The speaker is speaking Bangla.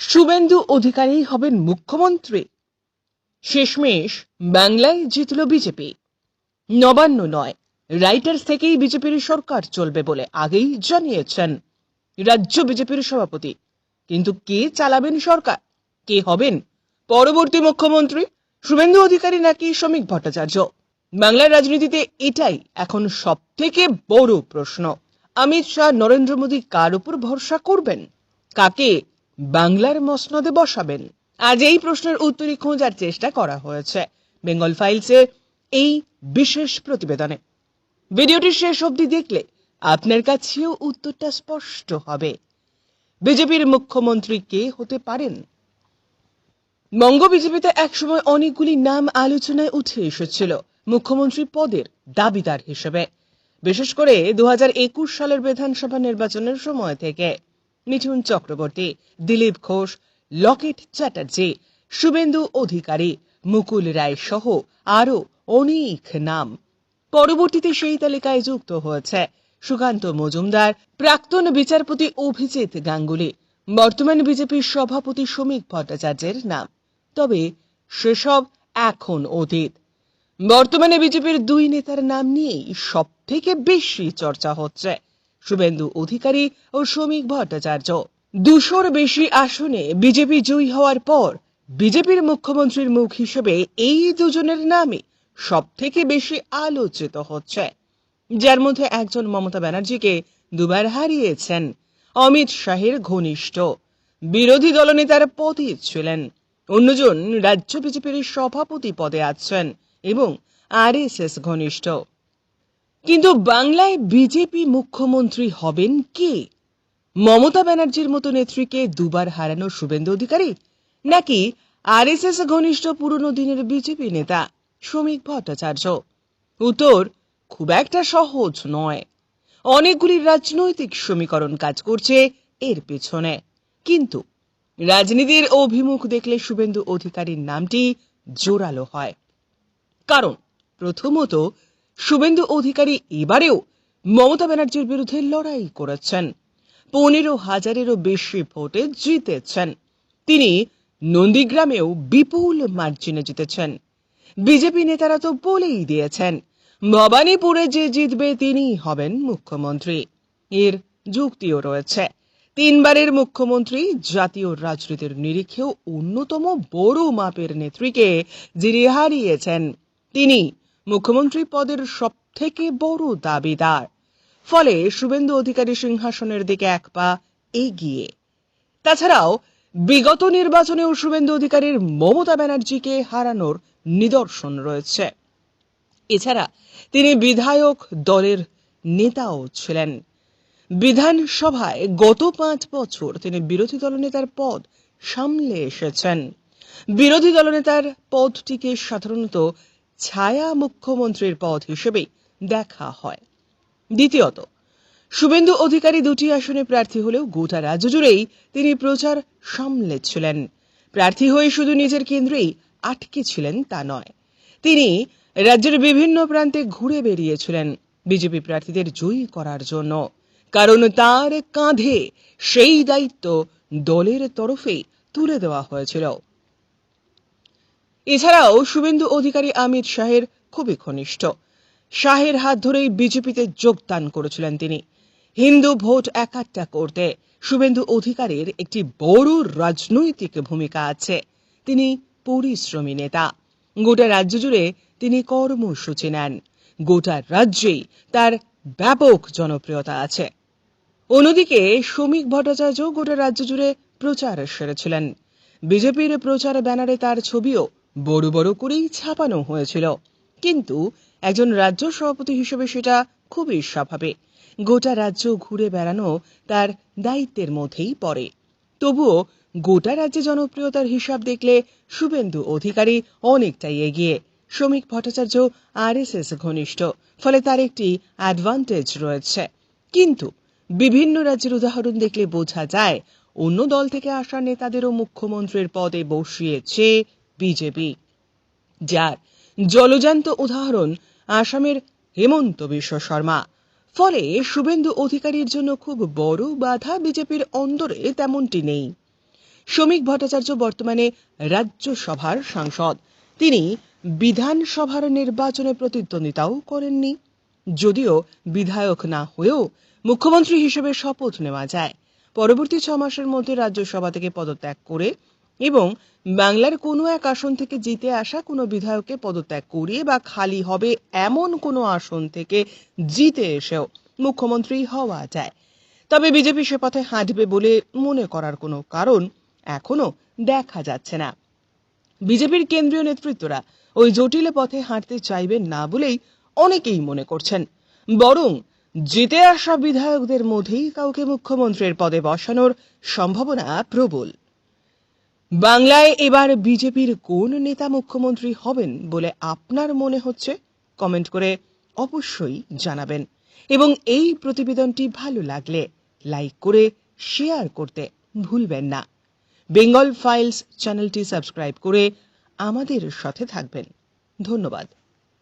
শুভেন্দু অধিকারী হবেন মুখ্যমন্ত্রী। শেষমেশ বাংলায় জিতল বিজেপি। নবান্ন নয়, রাইটার্স থেকেই বিজেপির সরকার চলবে বলে আগেই জানিয়েছেন রাজ্য বিজেপির সভাপতি। কিন্তু কে চালাবেন সরকার, কে হবেন পরবর্তী মুখ্যমন্ত্রী, শুভেন্দু অধিকারী নাকি শ্রমিক ভট্টাচার্য? বাংলার রাজনীতিতে এটাই এখন সব থেকে বড় প্রশ্ন। অমিত শাহ, নরেন্দ্র মোদী কার উপর ভরসা করবেন, কাকে বাংলার মসনদে বসাবেন? আজ এই প্রশ্নের উত্তরই খোঁজার চেষ্টা করা হয়েছে বেঙ্গল ফাইলসের এই বিশেষ প্রতিবেদনে। ভিডিওটি শেষ অবধি দেখলে আপনার কাছেও উত্তরটা স্পষ্ট হবে। বিজেপির মুখ্যমন্ত্রী কে হতে পারেন? বঙ্গ বিজেপিতে একসময় অনেকগুলি নাম আলোচনায় উঠে এসেছিল মুখ্যমন্ত্রী পদের দাবিদার হিসেবে, বিশেষ করে 2021 সালের বিধানসভা নির্বাচনের সময় থেকে। মিঠুন চক্রবর্তী, দিলীপ ঘোষ, লকেট চ্যাটার্জি, শুভেন্দু অধিকারী, মুকুল রায় সহ আরো অনেক নাম। পরবর্তীতে সেই তালিকায় যুক্ত হয়েছে সুকান্ত মজুমদার, প্রাক্তন বিচারপতি অভিজিৎ গাঙ্গুলি, বর্তমান বিজেপির সভাপতি শ্রমিক ভট্টাচার্যের নাম। তবে সেসব এখন অতীত। বর্তমানে বিজেপির দুই নেতার নাম নিয়েই সব থেকে বেশি চর্চা হচ্ছে, শুভেন্দু অধিকারী ও শ্রমিক ভট্টাচার্য। 200-র বেশি আসনে বিজেপি জয়ী হওয়ার পর বিজেপির মুখ্যমন্ত্রীর মুখ হিসেবে এই দুজনের নামই সব থেকে বেশি আলোচিত হচ্ছে, যার মধ্যে একজন মমতা ব্যানার্জিকে দুবার হারিয়েছেন, অমিত শাহের ঘনিষ্ঠ, বিরোধী দলনেতার পদে ছিলেন, অন্যজন রাজ্য বিজেপির সভাপতি পদে আছেন এবং আরএসএস ঘনিষ্ঠ। কিন্তু বাংলায় বিজেপি মুখ্যমন্ত্রী হবেন কে? মমতা ব্যানার্জির মতো নেত্রীকে দুবার হারানো শুভেন্দু অধিকারী, নাকি আরএসএস ঘনিষ্ঠ পুরনো দিনের বিজেপি নেতা শ্রমিক ভট্টাচার্য? উত্তর খুব একটা সহজ নয়। অনেকগুলি রাজনৈতিক সমীকরণ কাজ করছে এর পেছনে, কিন্তু রাজনীতির অভিমুখ দেখলে শুভেন্দু অধিকারীর নামটি জোরালো হয়। কারণ প্রথমত, শুভেন্দু অধিকারী এবারেও মমতা ব্যানার্জির বিরুদ্ধে লড়াই করেছেন, 15,000-এরও বেশি ভোটে জিতেছেন। তিনি নন্দীগ্রামেও বিপুল মার্জিনে জিতেছেন। বিজেপি নেতারা তো বলেই দিয়েছেন ভবানীপুরে যে জিতবে তিনিই হবেন মুখ্যমন্ত্রী। এর যুক্তিও রয়েছে। 3বারের মুখ্যমন্ত্রী, জাতীয় রাজনীতির নিরিখেও অন্যতম বড় মাপের নেত্রীকে যিনি হারিয়েছেন, তিনি মুখ্যমন্ত্রী পদের সব থেকে বড় দাবিদার। ফলে শুভেন্দু অধিকারী সিংহাসনের দিকে এক পা এগিয়ে। তাছাড়াও বিগত নির্বাচনেও শুভেন্দু অধিকারীর মমতা ব্যানার্জিকে হারানোর নিদর্শন রয়েছে। এছাড়া তিনি বিধায়ক দলের নেতাও ছিলেন। বিধানসভায় গত 5 বছর তিনি বিরোধী দলনেতার পদ সামলে এসেছেন। বিরোধী দলনেতার পদটিকে সাধারণত ছায়া মুখ্যমন্ত্রীর পদ হিসেবে দেখা হয়। দ্বিতীয়ত, শুভেন্দু অধিকারী 2টি আসনে প্রার্থী হলেও গোটা রাজ্য জুড়েই তিনি প্রচার সামলেছিলেন। প্রার্থী হয়ে শুধু নিজের কেন্দ্রেই আটকে ছিলেন তা নয়, তিনি রাজ্যের বিভিন্ন প্রান্তে ঘুরে বেরিয়েছিলেন বিজেপি প্রার্থীদের জয়ী করার জন্য, কারণ তার কাঁধে সেই দায়িত্ব দলের তরফে তুলে দেওয়া হয়েছিল। এছাড়াও শুভেন্দু অধিকারী অমিত শাহের খুবই ঘনিষ্ঠ। শাহের হাত ধরেই বিজেপিতে যোগদান করেছিলেন তিনি। হিন্দু ভোট একাট্টা করতে শুভেন্দু অধিকারীর একটি বড় রাজনৈতিক ভূমিকা আছে। তিনি পরিশ্রমী নেতা। গোটা রাজ্য জুড়ে তিনি কর্মসূচি নেন। গোটা রাজ্যেই তার ব্যাপক জনপ্রিয়তা আছে। অন্যদিকে শ্রমিক ভট্টাচার্য গোটা রাজ্য জুড়ে প্রচার সেরেছিলেন। বিজেপির প্রচার ব্যানারে তার ছবিও বড় বড় করেই ছাপানো হয়েছিল, কিন্তু একজন রাজ্য সভাপতি হিসেবে সেটা খুবই স্বাভাবিক। গোটা রাজ্য ঘুরে বেড়ানো তার দায়িত্বের মধ্যেই পড়ে। তবুও গোটা রাজ্যে জনপ্রিয়তার হিসাব দেখলে শুভেন্দু অধিকারী অনেকটাই এগিয়ে। শ্রমিক ভট্টাচার্য আরএসএস ঘনিষ্ঠ, ফলে তার একটি অ্যাডভান্টেজ রয়েছে। কিন্তু বিভিন্ন রাজ্যের উদাহরণ দেখলে বোঝা যায় অন্য দল থেকে আসা নেতাদেরও মুখ্যমন্ত্রীর পদে বসিয়েছে বিজেপি, যার জলজান্ত উদাহরণ আসামের হেমন্ত বিশ্ব শর্মা। ফলে শুভেন্দু অধিকারীর জন্য খুব বড় বাধা বিজেপির অন্দরে তেমনটি নেই। শ্রমিক ভট্টাচার্য বর্তমানে রাজ্যসভার সাংসদ। তিনি বিধানসভার নির্বাচনে প্রতিদ্বন্দ্বিতাও করেননি। যদিও বিধায়ক না হয়েও মুখ্যমন্ত্রী হিসেবে শপথ নেওয়া যায়। পরবর্তী 6 মাসের মধ্যে রাজ্যসভা থেকে পদত্যাগ করে এবং বাংলার কোনো এক আসন থেকে জিতে আসা কোনো বিধায়ককে পদত্যাগ করিয়ে বা খালি হবে এমন কোনো আসন থেকে জিতে এসেও মুখ্যমন্ত্রী হওয়া যায়। তবে বিজেপি সে পথে হাঁটবে বলে মনে করার কোনো কারণ এখনো দেখা যাচ্ছে না। বিজেপির কেন্দ্রীয় নেতৃত্বরা ওই জটিল পথে হাঁটতে চাইবেন না বলেই অনেকেই মনে করছেন। বরং জিতে আসা বিধায়কদের মধ্যেই কাউকে মুখ্যমন্ত্রীর পদে বসানোর সম্ভাবনা প্রবল। বাংলায় এবার বিজেপির কোন নেতা মুখ্যমন্ত্রী হবেন বলে আপনার মনে হচ্ছে কমেন্ট করে অবশ্যই জানাবেন। এবং এই প্রতিবেদনটি ভালো লাগলে লাইক করে শেয়ার করতে ভুলবেন না। বেঙ্গল ফাইলস চ্যানেলটি সাবস্ক্রাইব করে আমাদের সাথে থাকবেন। ধন্যবাদ।